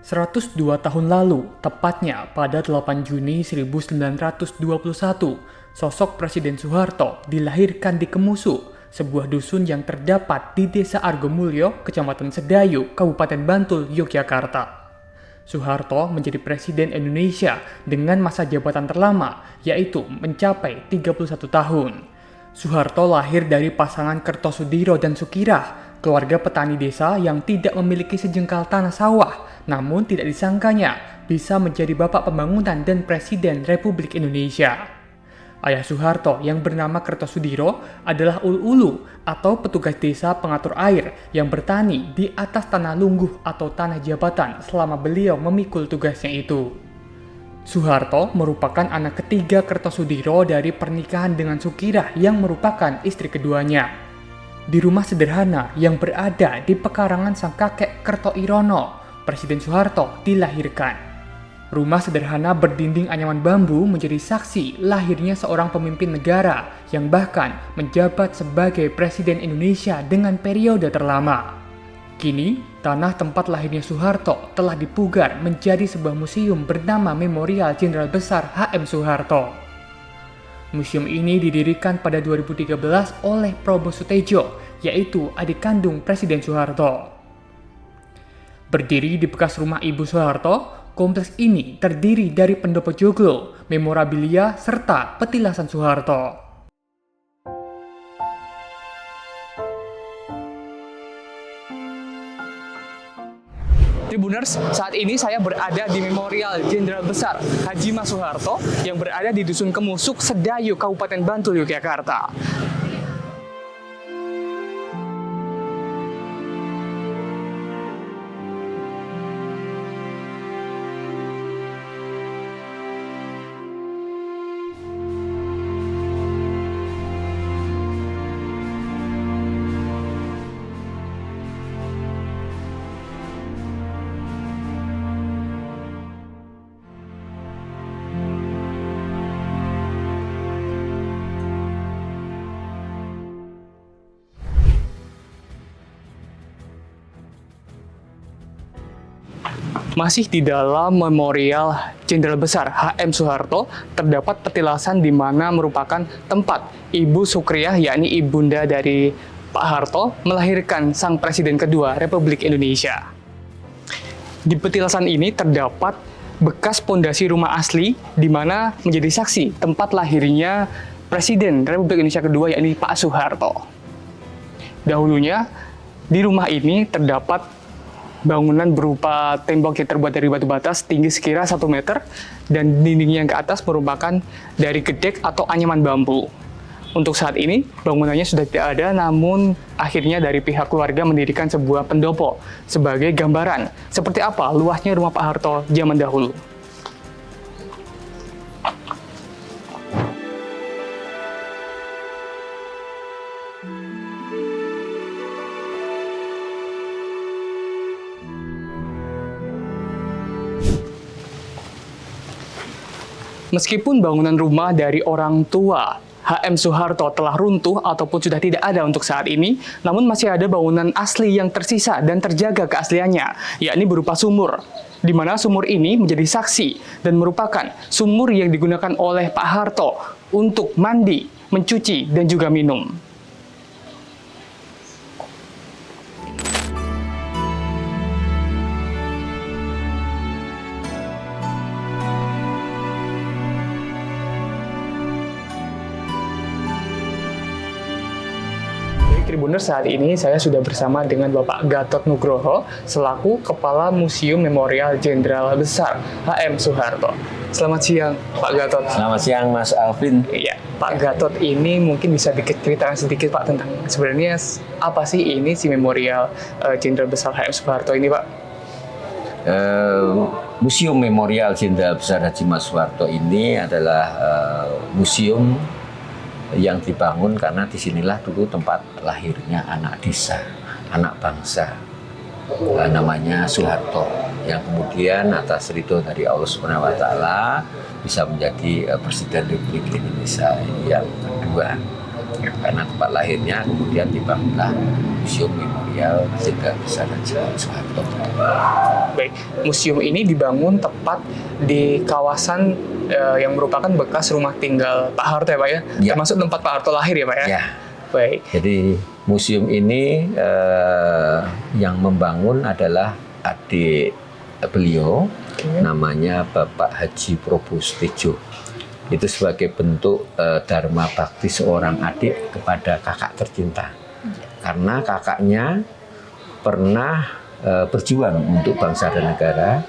102 tahun lalu, tepatnya pada 8 Juni 1921, sosok Presiden Soeharto dilahirkan di Kemusu, sebuah dusun yang terdapat di Desa Argomulyo, Kecamatan Sedayu, Kabupaten Bantul, Yogyakarta. Soeharto menjadi Presiden Indonesia dengan masa jabatan terlama, yaitu mencapai 31 tahun. Soeharto lahir dari pasangan Kertosudiro dan Sukirah, keluarga petani desa yang tidak memiliki sejengkal tanah sawah, namun tidak disangkanya bisa menjadi bapak pembangunan dan Presiden Republik Indonesia. Ayah Soeharto yang bernama Kertosudiro adalah ulu-ulu atau petugas desa pengatur air yang bertani di atas tanah lungguh atau tanah jabatan selama beliau memikul tugasnya itu. Soeharto merupakan anak ketiga Kertosudiro dari pernikahan dengan Sukirah yang merupakan istri keduanya. Di rumah sederhana yang berada di pekarangan sang kakek Kertoirono, Presiden Soeharto dilahirkan. Rumah sederhana berdinding anyaman bambu menjadi saksi lahirnya seorang pemimpin negara yang bahkan menjabat sebagai Presiden Indonesia dengan periode terlama. Kini, tanah tempat lahirnya Soeharto telah dipugar menjadi sebuah museum bernama Memorial Jenderal Besar H.M. Soeharto. Museum ini didirikan pada 2013 oleh Probo Sutejo, yaitu adik kandung Presiden Soeharto. Berdiri di bekas rumah Ibu Soeharto, kompleks ini terdiri dari pendopo joglo, memorabilia, serta petilasan Soeharto. Tribuners, saat ini saya berada di Memorial Jenderal Besar Haji Mas Soeharto yang berada di Dusun Kemusuk, Sedayu, Kabupaten Bantul, Yogyakarta. Masih di dalam Memorial Jenderal Besar H.M. Soeharto terdapat petilasan di mana merupakan tempat Ibu Sukriah, yakni ibunda dari Pak Harto, melahirkan sang Presiden kedua Republik Indonesia. Di petilasan ini terdapat bekas pondasi rumah asli di mana menjadi saksi tempat lahirnya Presiden Republik Indonesia kedua, yakni Pak Soeharto. Dahulunya di rumah ini terdapat bangunan berupa tembok yang terbuat dari batu bata setinggi sekira 1 meter dan dinding yang ke atas merupakan dari gedek atau anyaman bambu. Untuk saat ini bangunannya sudah tidak ada, namun akhirnya dari pihak keluarga mendirikan sebuah pendopo sebagai gambaran seperti apa luasnya rumah Pak Harto zaman dahulu. Meskipun bangunan rumah dari orang tua H.M. Soeharto telah runtuh ataupun sudah tidak ada untuk saat ini, namun masih ada bangunan asli yang tersisa dan terjaga keasliannya, yakni berupa sumur. Di mana sumur ini menjadi saksi dan merupakan sumur yang digunakan oleh Pak Harto untuk mandi, mencuci, dan juga minum. Tribuners, saat ini saya sudah bersama dengan Bapak Gatot Nugroho selaku Kepala Museum Memorial Jenderal Besar H.M. Soeharto. Selamat siang, Pak Gatot. Selamat siang, Mas Alvin. Iya, Pak Gatot, ini mungkin bisa diceritakan sedikit, Pak, tentang sebenarnya apa sih ini si Memorial Jenderal Besar H.M. Soeharto ini, Pak? Museum Memorial Jenderal Besar Haji Mas Soeharto ini adalah museum yang dibangun karena disinilah dulu tempat lahirnya anak desa, anak bangsa, namanya Soeharto, yang kemudian atas ridho dari Allah Subhanahu Wa Taala bisa menjadi Presiden Republik Indonesia yang kedua. Karena tempat lahirnya kemudian dibangunlah Museum Memorial Jenderal Besar Haji Soeharto. Baik, museum ini dibangun tepat di kawasan yang merupakan bekas rumah tinggal Pak Harto ya Pak ya? Ya. Termasuk tempat Pak Harto lahir ya Pak ya? Ya. Baik. Jadi museum ini yang membangun adalah adik beliau, namanya Bapak Haji Probustejo. Itu sebagai bentuk dharma bakti seorang adik kepada kakak tercinta. Karena kakaknya pernah berjuang untuk bangsa dan negara,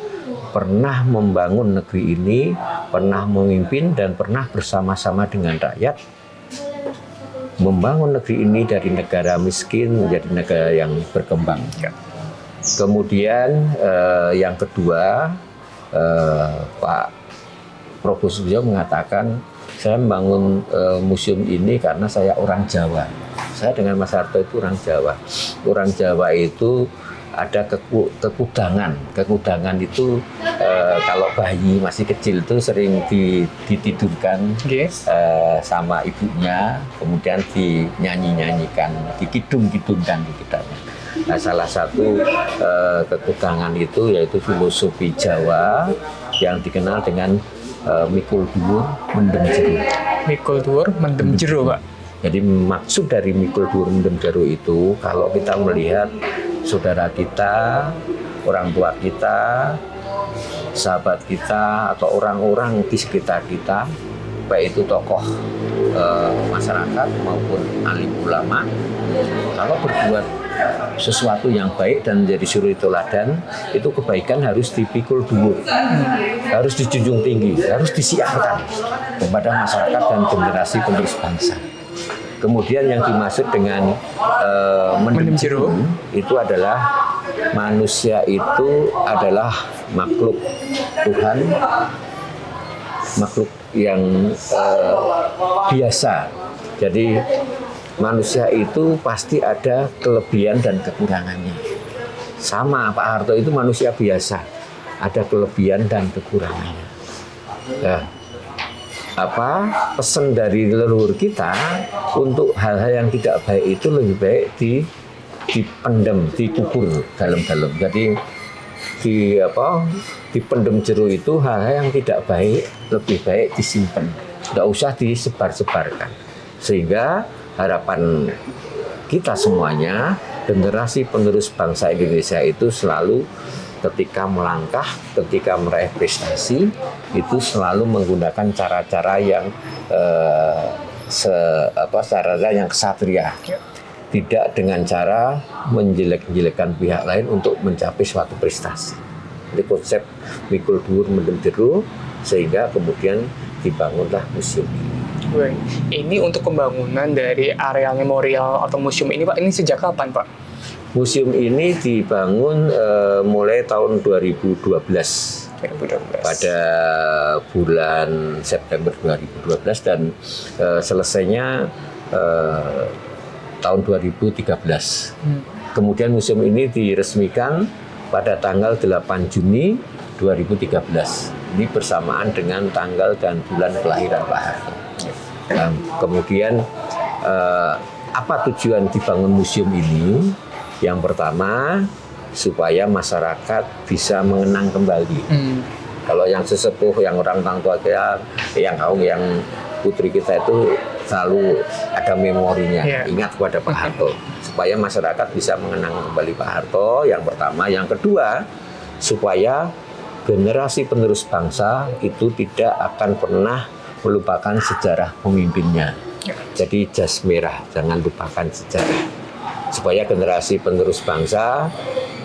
pernah membangun negeri ini, pernah memimpin dan pernah bersama-sama dengan rakyat membangun negeri ini dari negara miskin menjadi negara yang berkembang. Kemudian yang kedua, Pak Probustejo mengatakan, saya membangun museum ini karena saya orang Jawa. Saya dengan Mas Harto itu orang Jawa. Orang Jawa itu ada kekudangan. Kekudangan itu kalau bayi masih kecil itu sering ditidurkan sama ibunya, kemudian dinyanyi-nyanyikan, dikidung-kidungkan di kitanya. Nah, salah satu kekudangan itu yaitu filosofi Jawa yang dikenal dengan mikul dhuwur mendem jero. Mikul dhuwur mendem jero, Pak. Jadi maksud dari mikul dhuwur mendem jero itu, kalau kita melihat saudara kita, orang tua kita, sahabat kita, atau orang-orang di sekitar kita, baik itu tokoh masyarakat maupun alim ulama, kalau berbuat sesuatu yang baik dan menjadi suri teladan, itu kebaikan harus dipikul dhuwur, harus dijunjung tinggi, harus disiarkan kepada masyarakat dan generasi penerus bangsa. Kemudian yang dimaksud dengan mendem jero itu adalah manusia itu adalah makhluk Tuhan, makhluk yang biasa. Jadi manusia itu pasti ada kelebihan dan kekurangannya. Sama Pak Harto itu manusia biasa, ada kelebihan dan kekurangannya. Nah, pesan dari leluhur kita untuk hal-hal yang tidak baik itu lebih baik dipendam, dikubur dalam-dalam. Jadi dipendam jero itu hal-hal yang tidak baik lebih baik disimpan, tidak usah disebar-sebarkan. Sehingga harapan kita semuanya, generasi penerus bangsa Indonesia itu selalu ketika melangkah, ketika meraih prestasi, itu selalu menggunakan cara-cara yang cara yang kesatria, tidak dengan cara menjelek-jelekkan pihak lain untuk mencapai suatu prestasi. Ini konsep mikul dhuwur mendem jero, sehingga kemudian dibangunlah museum ini. Ini untuk pembangunan dari area memorial atau museum ini, Pak, ini sejak kapan, Pak? Museum ini dibangun mulai tahun 2012. Pada bulan September 2012 dan selesainya tahun 2013. Kemudian museum ini diresmikan pada tanggal 8 Juni 2013. Ini bersamaan dengan tanggal dan bulan kelahiran Pak Harto. Kemudian apa tujuan dibangun museum ini? Yang pertama, supaya masyarakat bisa mengenang kembali. Kalau yang sesepuh, yang orang tua kita, yang putri kita itu selalu ada memorinya, ingat kepada Pak Harto. Supaya masyarakat bisa mengenang kembali Pak Harto, yang pertama. Yang kedua, supaya generasi penerus bangsa itu tidak akan pernah melupakan sejarah pemimpinnya. Jadi jas merah, jangan lupakan sejarah. Supaya generasi penerus bangsa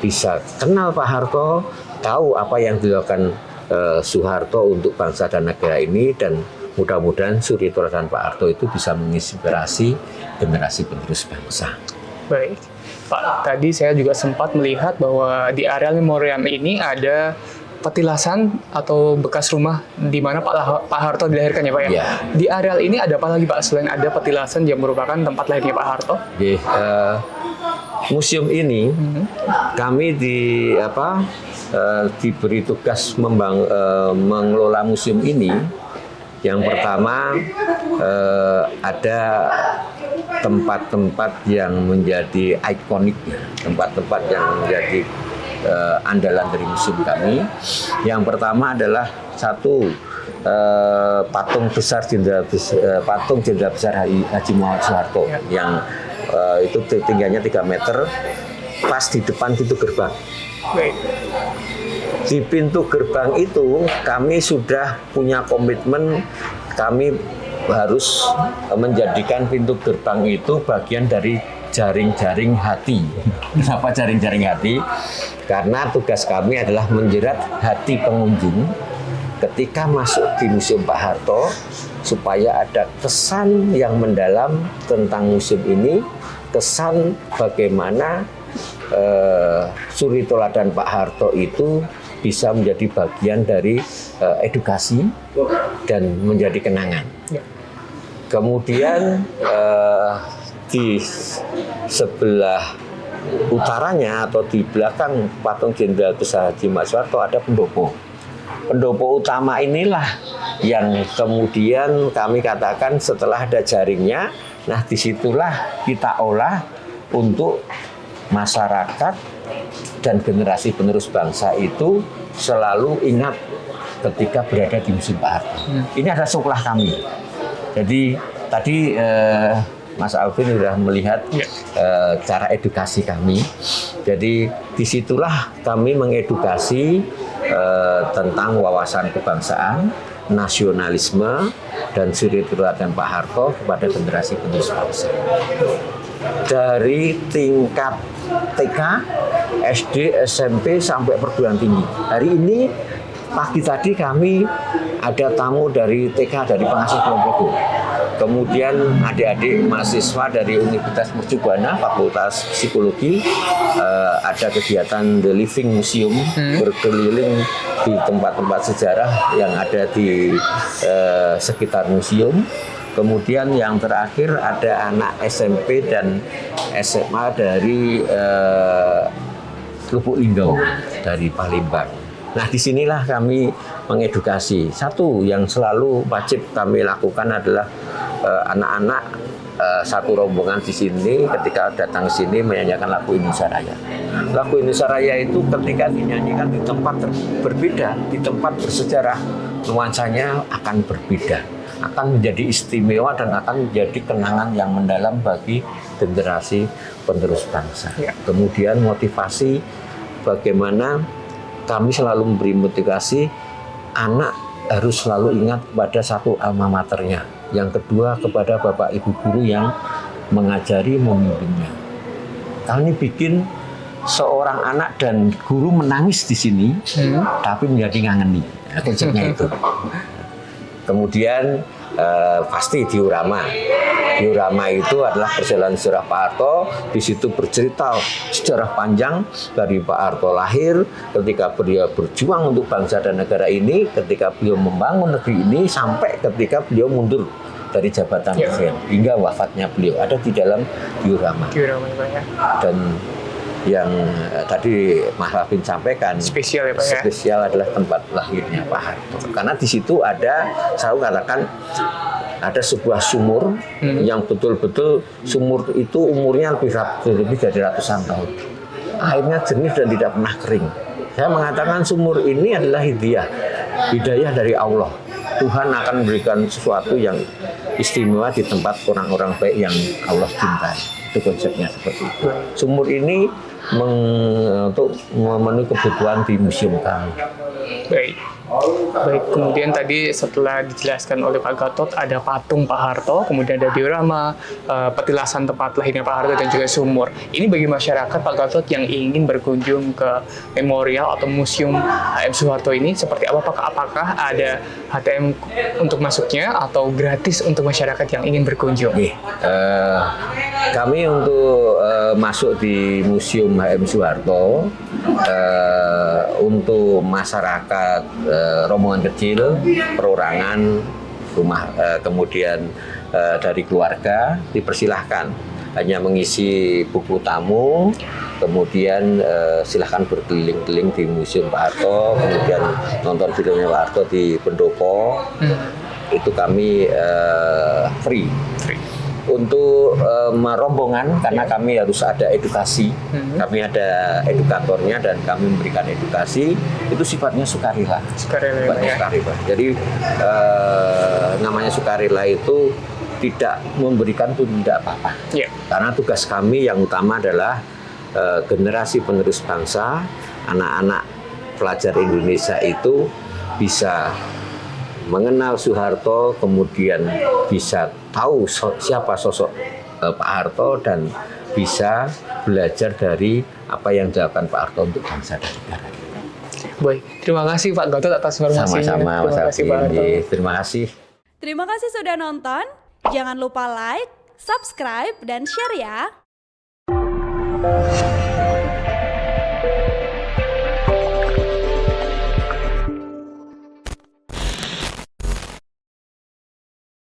bisa kenal Pak Harto, tahu apa yang dilakukan Soeharto untuk bangsa dan negara ini, dan mudah-mudahan suri teladan Pak Harto itu bisa menginspirasi generasi penerus bangsa. Baik, Pak, tadi saya juga sempat melihat bahwa di areal memorial ini ada petilasan atau bekas rumah di mana Pak Harto dilahirkan ya Pak ya? Di areal ini ada apa lagi Pak selain ada petilasan yang merupakan tempat lahirnya Pak Harto? Museum ini kami diberi tugas mengelola museum ini. Yang pertama ada tempat-tempat yang menjadi ikonik, tempat-tempat yang menjadi andalan dari museum kami. Yang pertama adalah satu patung Jenderal Besar Haji Muhammad Soeharto yang itu tingginya 3 meter, pas di depan pintu gerbang. Di pintu gerbang itu kami sudah punya komitmen, kami harus menjadikan pintu gerbang itu bagian dari jaring-jaring hati. Kenapa jaring-jaring hati? Karena tugas kami adalah menjerat hati pengunjung ketika masuk di Museum Pak Harto, supaya ada kesan yang mendalam tentang museum ini, kesan bagaimana suri toladan Pak Harto itu bisa menjadi bagian dari edukasi dan menjadi kenangan. Kemudian di sebelah utaranya atau di belakang patung Jenderal Besar Haji Muhammad Soeharto ada pendopo. Pendopo utama inilah yang kemudian kami katakan setelah ada jaringnya, nah disitulah kita olah untuk masyarakat dan generasi penerus bangsa itu selalu ingat ketika berada di Museum Pak Harto. Ini adalah sekolah kami. Jadi tadi Mas Alvin sudah melihat cara edukasi kami. Jadi disitulah kami mengedukasi tentang wawasan kebangsaan, nasionalisme, dan suri teladan Pak Harto kepada generasi penerus bangsa. Dari tingkat TK, SD, SMP sampai perguruan tinggi. Hari ini pagi tadi kami ada tamu dari TK dari Pengasuh Kulon Progo. Kemudian adik-adik mahasiswa dari Universitas Mercu Buana, Fakultas Psikologi, ada kegiatan The Living Museum, berkeliling di tempat-tempat sejarah yang ada di sekitar museum. Kemudian yang terakhir ada anak SMP dan SMA dari Lubuk Linggau, dari Palembang. Nah, disinilah kami mengedukasi. Satu yang selalu wajib kami lakukan adalah anak-anak satu rombongan di sini ketika datang ke sini menyanyikan lagu Indonesia Raya. Lagu Indonesia Raya itu ketika dinyanyikan di tempat berbeda, di tempat bersejarah, nuansanya akan berbeda, akan menjadi istimewa dan akan menjadi kenangan yang mendalam bagi generasi penerus bangsa. Kemudian motivasi, bagaimana kami selalu memberi motivasi anak harus selalu ingat pada satu alma maternya. Yang kedua kepada bapak ibu guru yang mengajari, memimpinnya. Kami bikin seorang anak dan guru menangis di sini, tapi menjadi ngangeni. Konsepnya itu. Kemudian pasti diorama. Diorama itu adalah perjalanan sejarah Pak Harto. Di situ bercerita sejarah panjang dari Pak Harto lahir, ketika beliau berjuang untuk bangsa dan negara ini, ketika beliau membangun negeri ini, sampai ketika beliau mundur dari jabatan presiden hingga wafatnya beliau, ada di dalam diorama. Dan yang tadi Mas Rafin sampaikan spesial ya Pak ya? Spesial adalah tempat lahirnya Pak Harto. Karena di situ ada, saya katakan, ada sebuah sumur yang betul-betul sumur itu umurnya lebih dari ratusan tahun. Airnya jernih dan tidak pernah kering. Saya mengatakan sumur ini adalah hidayah dari Allah. Tuhan akan memberikan sesuatu yang istimewa di tempat orang-orang baik yang Allah cintai. Itu konsepnya seperti itu. Sumur ini untuk memenuhi kebutuhan di museum kami. Baik, kemudian tadi setelah dijelaskan oleh Pak Gatot ada patung Pak Harto, kemudian ada diorama, petilasan tempat lahirnya Pak Harto dan juga sumur. Ini bagi masyarakat Pak Gatot yang ingin berkunjung ke memorial atau museum HM Soeharto ini seperti apa Pak? Apakah ada HTM untuk masuknya atau gratis untuk masyarakat yang ingin berkunjung? Kami untuk masuk di Museum HM Soeharto untuk masyarakat rombongan kecil, perorangan, rumah, kemudian dari keluarga dipersilahkan hanya mengisi buku tamu, kemudian silahkan berkeliling-keliling di Museum Pak Harto, kemudian nonton filmnya Pak Harto di pendopo. Itu kami free. untuk merombongan karena kami harus ada edukasi, kami ada edukatornya dan kami memberikan edukasi, itu sifatnya sukarela. Sifatnya sukarela. Jadi namanya sukarela itu tidak memberikan pun tidak apa-apa. Karena tugas kami yang utama adalah generasi penerus bangsa, anak-anak pelajar Indonesia itu bisa mengenal Soeharto, kemudian bisa tahu siapa sosok Pak Harto dan bisa belajar dari apa yang dilakukan Pak Harto untuk bangsa dan negara. Baik, terima kasih Pak Gatot atas informasinya. Sama-sama, terima kasih Pak Harto. Terima kasih. Terima kasih sudah nonton. Jangan lupa like, subscribe, dan share ya.